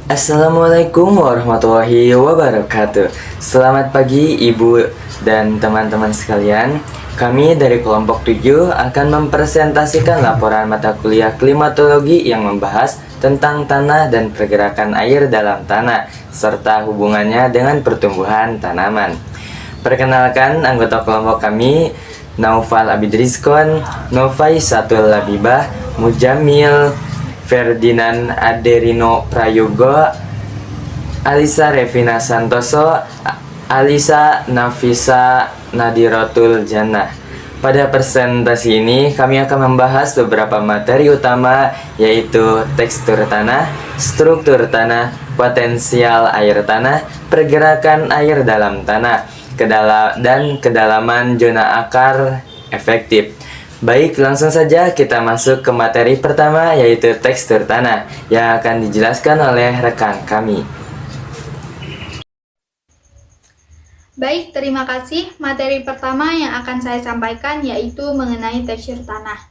Assalamualaikum warahmatullahi wabarakatuh. Selamat pagi Ibu dan teman-teman sekalian. Kami dari kelompok 7 akan mempresentasikan laporan mata kuliah klimatologi yang membahas tentang tanah dan pergerakan air dalam tanah serta hubungannya dengan pertumbuhan tanaman. Perkenalkan anggota kelompok kami, Naufal Abidrizkon, Novai Satul Labibah, Mujamil Ferdinand Aderino Prayogo, Alisa Revina Santoso, Alisa Nafisa Nadirotul Jannah. Pada presentasi ini kami akan membahas beberapa materi utama, yaitu tekstur tanah, struktur tanah, potensial air tanah, pergerakan air dalam tanah, dan kedalaman zona akar efektif. Baik, langsung saja kita masuk ke materi pertama, yaitu tekstur tanah yang akan dijelaskan oleh rekan kami. Baik, terima kasih. Materi pertama yang akan saya sampaikan yaitu mengenai tekstur tanah.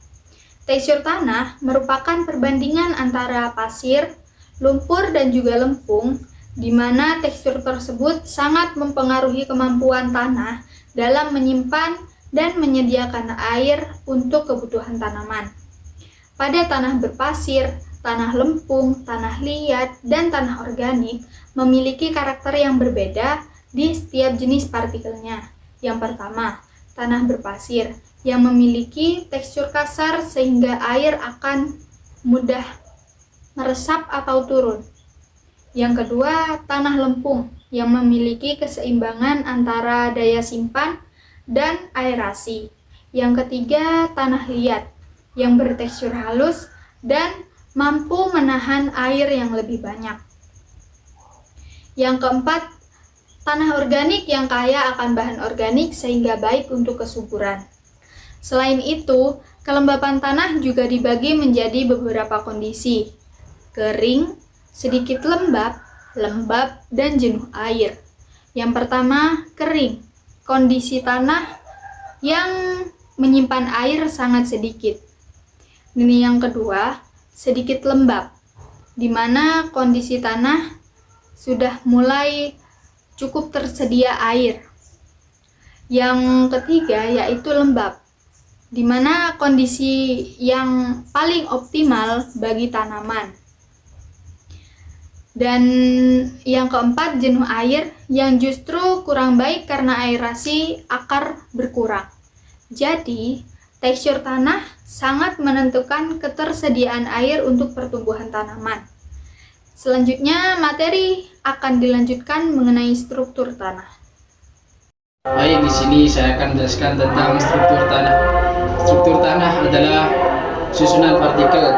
Tekstur tanah merupakan perbandingan antara pasir, lumpur, dan juga lempung, di mana tekstur tersebut sangat mempengaruhi kemampuan tanah dalam menyimpan dan menyediakan air untuk kebutuhan tanaman. Pada tanah berpasir, tanah lempung, tanah liat, dan tanah organik memiliki karakter yang berbeda di setiap jenis partikelnya. Yang pertama, tanah berpasir yang memiliki tekstur kasar sehingga air akan mudah meresap atau turun. Yang kedua, tanah lempung yang memiliki keseimbangan antara daya simpan dan aerasi. Yang ketiga, tanah liat yang bertekstur halus dan mampu menahan air yang lebih banyak. Yang keempat, tanah organik yang kaya akan bahan organik sehingga baik untuk kesuburan. Selain itu, kelembapan tanah juga dibagi menjadi beberapa kondisi: kering, sedikit lembab, lembab, dan jenuh air. Yang pertama, kering. Kondisi tanah yang menyimpan air sangat sedikit. Ini yang kedua, sedikit lembab, di mana kondisi tanah sudah mulai cukup tersedia air. Yang ketiga yaitu lembab, di mana kondisi yang paling optimal bagi tanaman. Dan yang keempat, jenuh air yang justru kurang baik karena aerasi akar berkurang. Jadi, tekstur tanah sangat menentukan ketersediaan air untuk pertumbuhan tanaman. Selanjutnya, materi akan dilanjutkan mengenai struktur tanah. Baik, di sini saya akan menjelaskan tentang struktur tanah. Struktur tanah adalah susunan partikel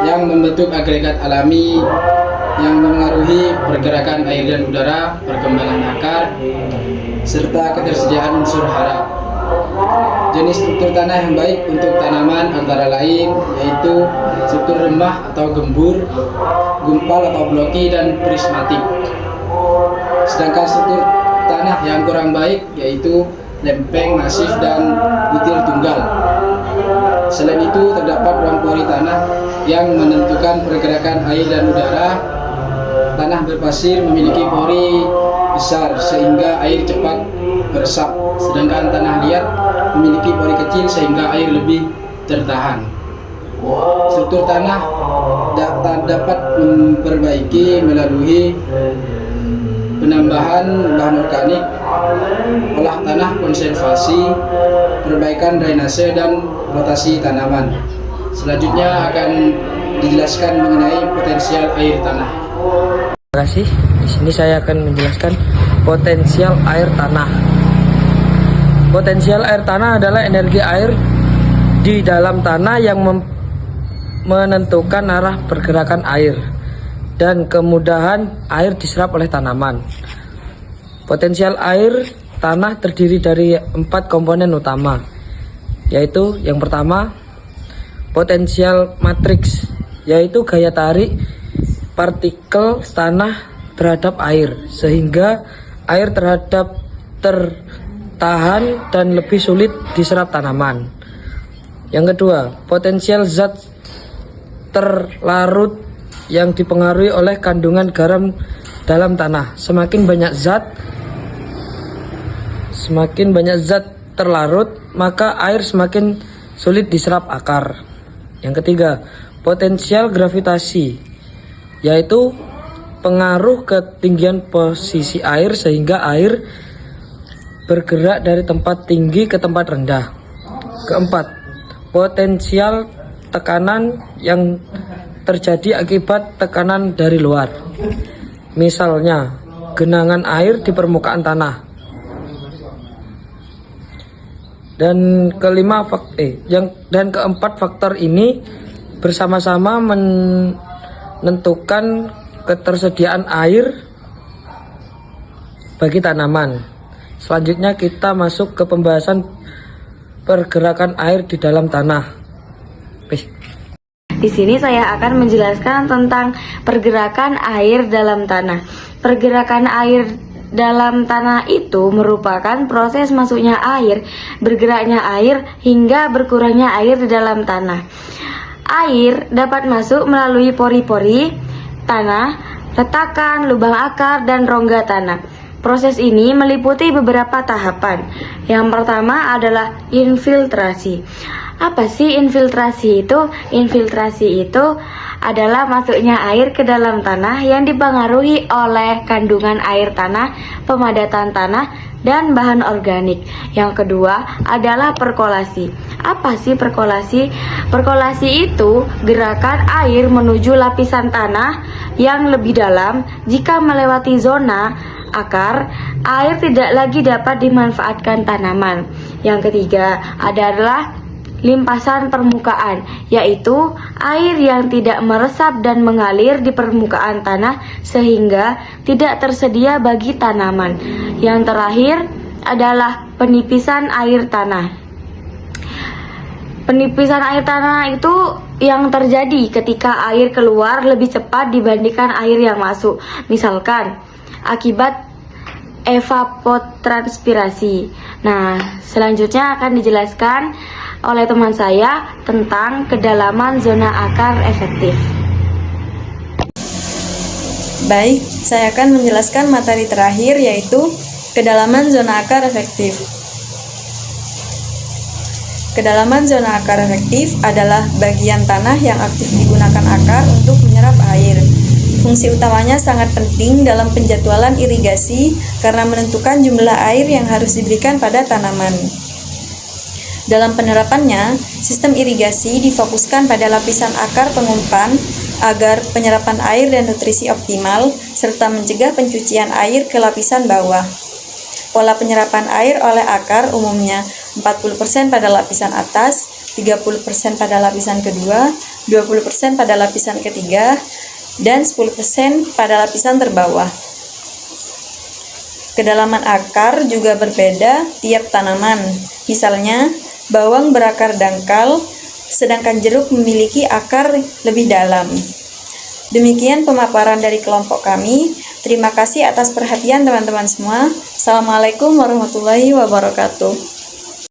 yang membentuk agregat alami yang memengaruhi pergerakan air dan udara, perkembangan akar, serta ketersediaan unsur hara. Jenis struktur tanah yang baik untuk tanaman antara lain yaitu struktur remah atau gembur, gumpal atau bloki, dan prismatik. Sedangkan struktur tanah yang kurang baik yaitu lempeng, masif, dan butir tunggal. Selain itu, terdapat ruang pori tanah yang menentukan pergerakan air dan udara. Tanah berpasir memiliki pori besar sehingga air cepat meresap, sedangkan tanah liat memiliki pori kecil sehingga air lebih tertahan. Struktur tanah dapat memperbaiki melalui penambahan bahan organik, olah tanah, konservasi, perbaikan drainase, dan rotasi tanaman. Selanjutnya akan dijelaskan mengenai potensial air tanah. Terima kasih. Di sini saya akan menjelaskan potensial air tanah. Potensial air tanah adalah energi air di dalam tanah yang menentukan arah pergerakan air dan kemudahan air diserap oleh tanaman. Potensial air tanah terdiri dari 4 komponen utama, yaitu yang pertama, potensial matriks, yaitu gaya tarik partikel tanah terhadap air sehingga air tertahan dan lebih sulit diserap tanaman. Yang kedua, potensial zat terlarut yang dipengaruhi oleh kandungan garam dalam tanah. Semakin banyak zat terlarut, maka air semakin sulit diserap akar. Yang ketiga, potensial gravitasi, yaitu pengaruh ketinggian posisi air sehingga air bergerak dari tempat tinggi ke tempat rendah. Keempat, potensial tekanan yang terjadi akibat tekanan dari luar. Misalnya, genangan air di permukaan tanah. Dan keempat faktor ini bersama-sama menentukan ketersediaan air bagi tanaman. Selanjutnya kita masuk ke pembahasan pergerakan air di dalam tanah. Di sini saya akan menjelaskan tentang pergerakan air dalam tanah. Pergerakan air dalam tanah itu merupakan proses masuknya air, bergeraknya air, hingga berkurangnya air di dalam tanah. Air dapat masuk melalui pori-pori tanah, retakan, lubang akar, dan rongga tanah. Proses ini meliputi beberapa tahapan. Yang pertama adalah infiltrasi. Apa sih infiltrasi itu? Infiltrasi itu adalah masuknya air ke dalam tanah yang dipengaruhi oleh kandungan air tanah, pemadatan tanah, dan bahan organik. Yang kedua adalah perkolasi. Apa sih perkolasi? Perkolasi itu gerakan air menuju lapisan tanah yang lebih dalam. Jika melewati zona akar, air tidak lagi dapat dimanfaatkan tanaman. Yang ketiga adalah limpasan permukaan, yaitu air yang tidak meresap dan mengalir di permukaan tanah sehingga tidak tersedia bagi tanaman. Yang terakhir adalah penipisan air tanah. Penipisan air tanah itu yang terjadi ketika air keluar lebih cepat dibandingkan air yang masuk. Misalkan akibat evapotranspirasi. Nah, selanjutnya akan dijelaskan oleh teman saya tentang kedalaman zona akar efektif. Baik, saya akan menjelaskan materi terakhir, yaitu kedalaman zona akar efektif. Kedalaman zona akar efektif adalah bagian tanah yang aktif digunakan akar untuk menyerap air. Fungsi utamanya sangat penting dalam penjadwalan irigasi karena menentukan jumlah air yang harus diberikan pada tanaman. Dalam penerapannya, sistem irigasi difokuskan pada lapisan akar pengumpan agar penyerapan air dan nutrisi optimal, serta mencegah pencucian air ke lapisan bawah. Pola penyerapan air oleh akar umumnya 40% pada lapisan atas, 30% pada lapisan kedua, 20% pada lapisan ketiga, dan 10% pada lapisan terbawah. Kedalaman akar juga berbeda tiap tanaman. Misalnya, bawang berakar dangkal, sedangkan jeruk memiliki akar lebih dalam. Demikian pemaparan dari kelompok kami. Terima kasih atas perhatian teman-teman semua. Assalamualaikum warahmatullahi wabarakatuh.